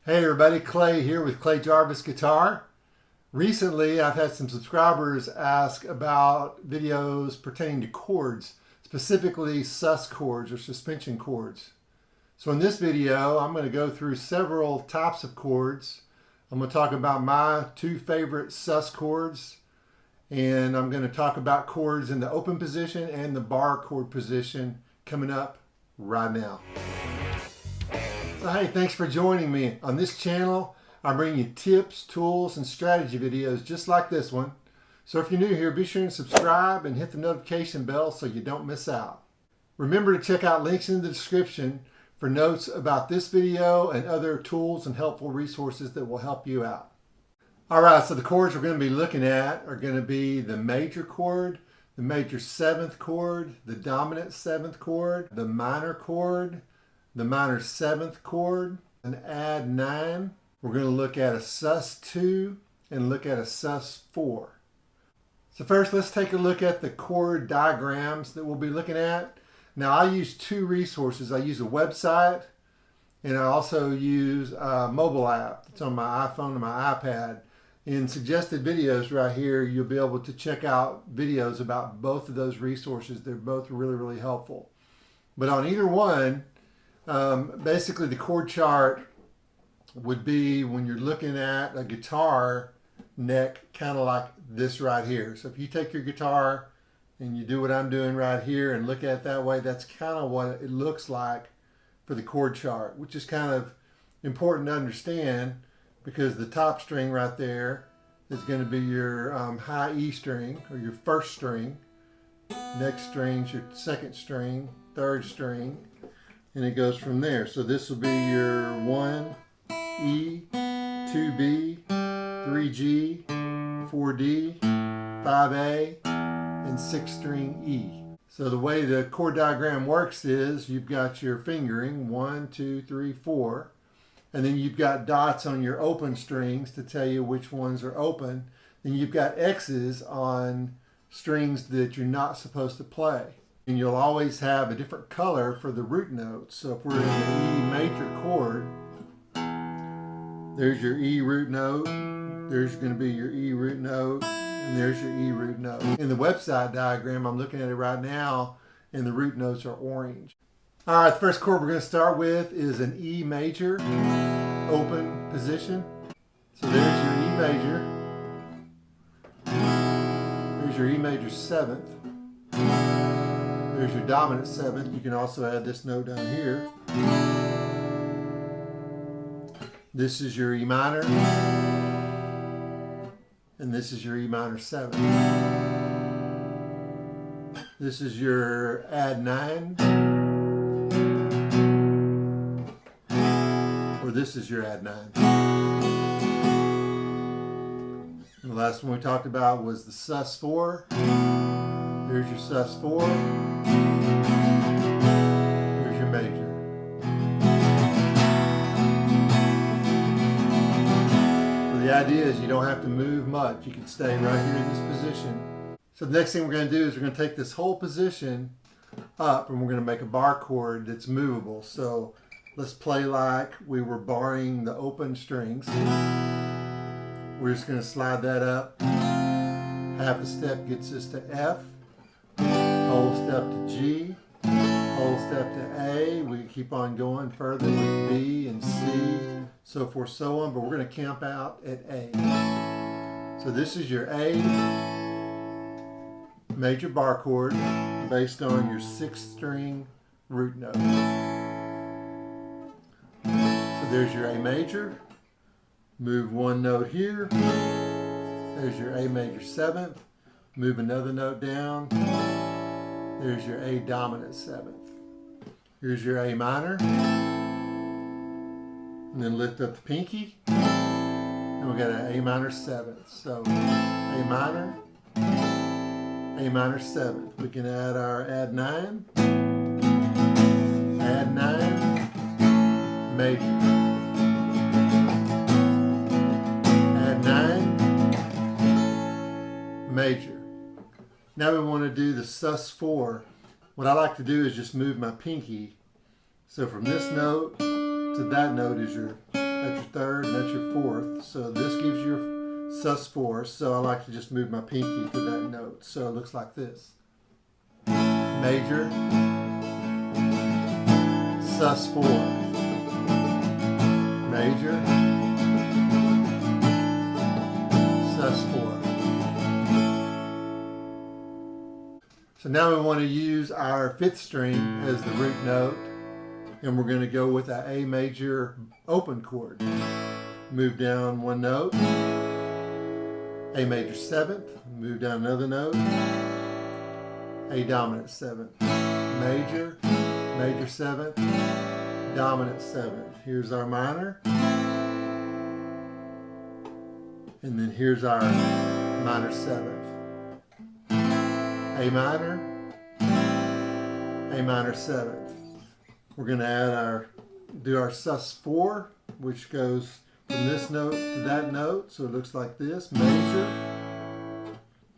Hey everybody, Clay here with Clay Jarvis Guitar. Recently I've had some subscribers ask about videos pertaining to chords, specifically sus chords or suspension chords. So in this video I'm going to go through several types of chords. I'm going to talk about my two favorite sus chords, and I'm going to talk about chords in the open position and the bar chord position coming up right now. So hey, thanks for joining me. On this channel, I bring you tips, tools, and strategy videos just like this one. So if you're new here, be sure to subscribe and hit the notification bell so you don't miss out. Remember to check out links in the description for notes about this video and other tools and helpful resources that will help you out. Alright, so the chords we're going to be looking at are going to be the major chord, the major 7th chord, the dominant 7th chord, the minor chord, the minor 7th chord, an add 9. We're going to look at a sus 2 and look at a sus 4. So first let's take a look at the chord diagrams that we'll be looking at. Now I use two resources. I use a website and I also use a mobile app. It's on my iPhone and my iPad. In suggested videos right here, you'll be able to check out videos about both of those resources. They're both really helpful. But on either one, basically the chord chart would be when you're looking at a guitar neck, kind of like this right here. So if you take your guitar and you do what I'm doing right here and look at it that way, that's kind of what it looks like for the chord chart, which is kind of important to understand because the top string right there is going to be your high E string or your first string. Next string's your second string, third string, and it goes from there. So this will be your 1 E, 2B, 3G, 4D, 5A, and 6th string E. So the way the chord diagram works is you've got your fingering 1, 2, 3, 4, and then you've got dots on your open strings to tell you which ones are open. Then you've got X's on strings that you're not supposed to play. And you'll always have a different color for the root notes. So if we're in the E major chord, there's your E root note, there's going to be your E root note, and there's your E root note. In the website diagram, I'm looking at it right now, and the root notes are orange. All right, the first chord we're going to start with is an E major open position. So there's your E major. There's your E major 7th. There's your dominant 7th. You can also add this note down here. This is your E minor. And this is your E minor 7th. This is your add 9. Or this is your add 9. And the last one we talked about was the sus 4. Here's your sus 4. Here's your major. So the idea is you don't have to move much. You can stay right here in this position. So the next thing we're going to do is we're going to take this whole position up and we're going to make a bar chord that's movable. So let's play like we were barring the open strings. We're just going to slide that up. Half a step gets us to F. Whole step to G, whole step to A. We keep on going further with B and C, so forth, so on, but we're going to camp out at A. So this is your A major bar chord based on your 6th string root note. So there's your A major. Move one note here. There's your A major 7th. Move another note down. There's your A dominant 7th. Here's your A minor. And then lift up the pinky. And we got an A minor 7th. So A minor 7th. We can add our add 9. Add 9. Major. Add 9. Major. Now we want to do the sus 4. What I like to do is just move my pinky. So from this note to that note is your that's your third, and that's your fourth. So this gives you your sus4. So I like to just move my pinky to that note. So it looks like this. Major, sus4, major, sus4. So now we want to use our fifth string as the root note, and we're going to go with an A major open chord. Move down one note, A major seventh, move down another note, A dominant seventh, major, major seventh, dominant seventh. Here's our minor, and then here's our minor seventh. A minor, A minor seventh. We're going to add do our sus4, which goes from this note to that note. So it looks like this, major,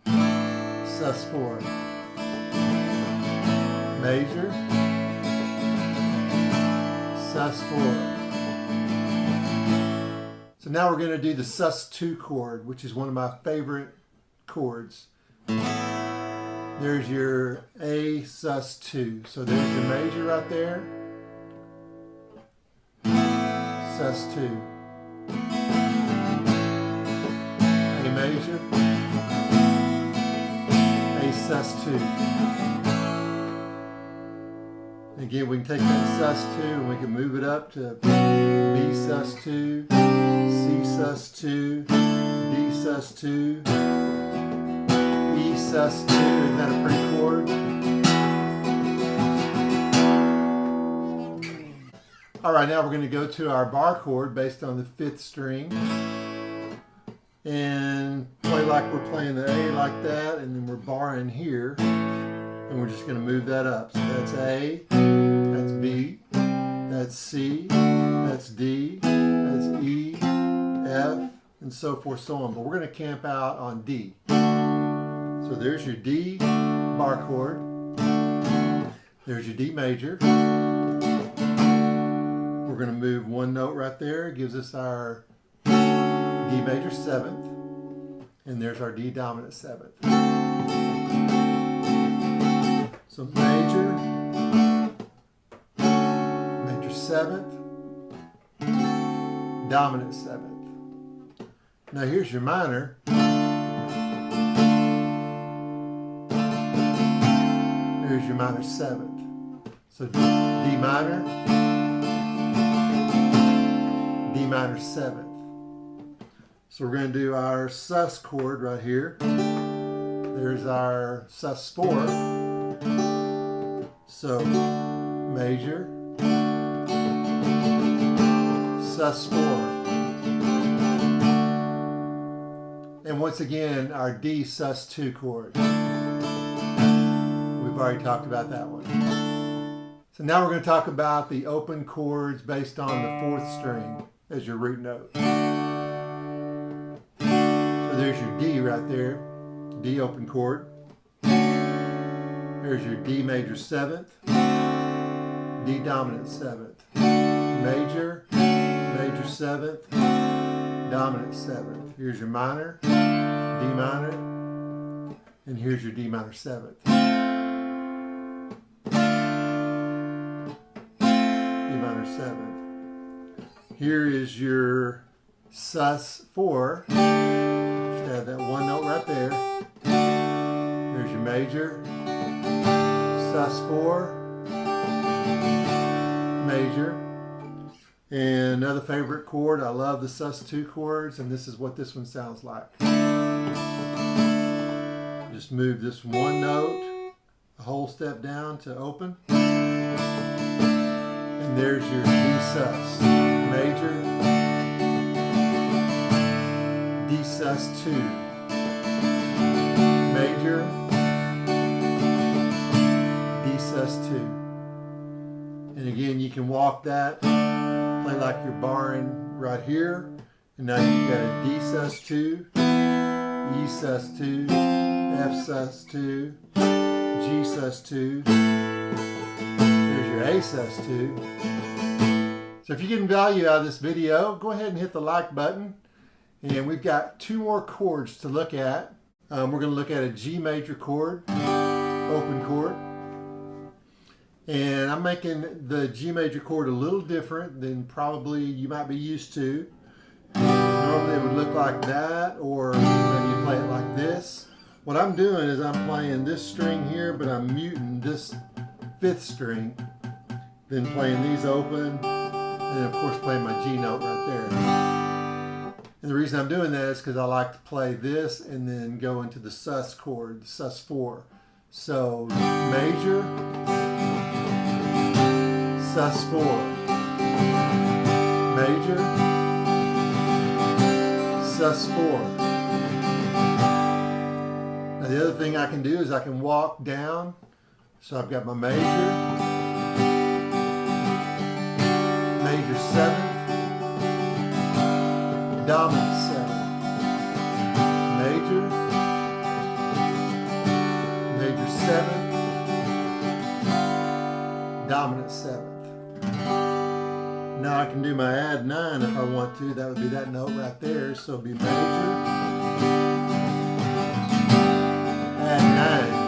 sus4, major, sus4. So now we're going to do the sus2 chord, which is one of my favorite chords. There's your A sus2. So there's your major right there. Sus2. A major. A sus2. Again, we can take that sus2 and we can move it up to B sus2, C sus2, D sus2. E sus2, isn't that a pretty chord? Alright, now we're going to go to our bar chord based on the fifth string and play like we're playing the A like that, and then we're barring here, and we're just going to move that up. So that's A, that's B, that's C, that's D, that's E, F, and so forth, so on. But we're going to camp out on D. So there's your D bar chord. There's your D major. We're going to move one note right there. It gives us our D major seventh. And there's our D dominant seventh. So major, major seventh, dominant seventh. Now here's your minor. Here's your minor seventh. So D minor, D minor seventh. So we're going to do our sus chord right here. There's our sus4. So major, sus4. And once again, our D sus2 chord. We've already talked about that one. So now we're going to talk about the open chords based on the fourth string as your root note. So there's your D right there, D open chord. There's your D major seventh, D dominant seventh, major, major seventh, dominant seventh. Here's your minor, D minor, and here's your D minor seventh. Seventh. Here is your sus4. Just add that one note right there. There's your major, sus4, major. And another favorite chord, I love the sus2 chords, and this is what this one sounds like. Just move this one note a whole step down to open. And there's your D sus, major, D sus2, major, D sus2. And again, you can walk that, play like you're barring right here. And now you've got a D sus2, E sus2, F sus2, G sus2. There's your A sus2. So So if you're getting value out of this video, go ahead and hit the like button. And we've got 2 more chords to look at. We're going to look at a G major chord, open chord. And I'm making the G major chord a little different than probably you might be used to. Normally it would look like that, or maybe you play it like this. What I'm doing is I'm playing this string here, but I'm muting this 5th string. Then playing these open, and of course playing my G note right there. And the reason I'm doing that is because I like to play this and then go into the sus chord, the sus4. So major, sus4, major, sus4. Now the other thing I can do is I can walk down. So I've got my major, major 7th, dominant 7th, major, major 7th, dominant 7th. Now I can do my add 9 if I want to. That would be that note right there. So it'd be major, add 9.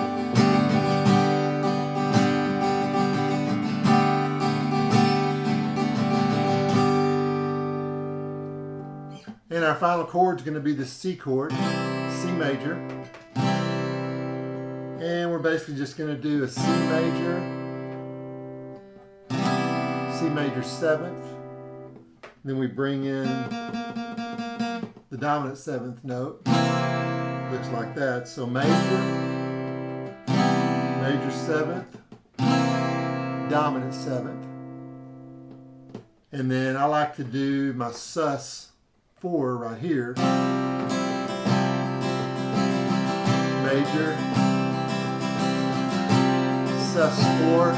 And our final chord is going to be the C chord, C major. And we're basically just going to do a C major, C major 7th. Then we bring in the dominant 7th note. Looks like that. So major, major 7th, dominant 7th. And then I like to do my sus 4 right here. Major, sus4,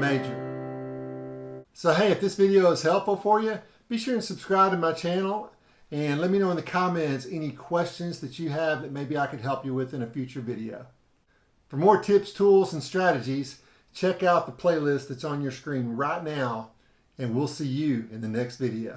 major. So hey, if this video is helpful for you, be sure and subscribe to my channel and let me know in the comments any questions that you have that maybe I could help you with in a future video. For more tips, tools, and strategies, check out the playlist that's on your screen right now. And we'll see you in the next video.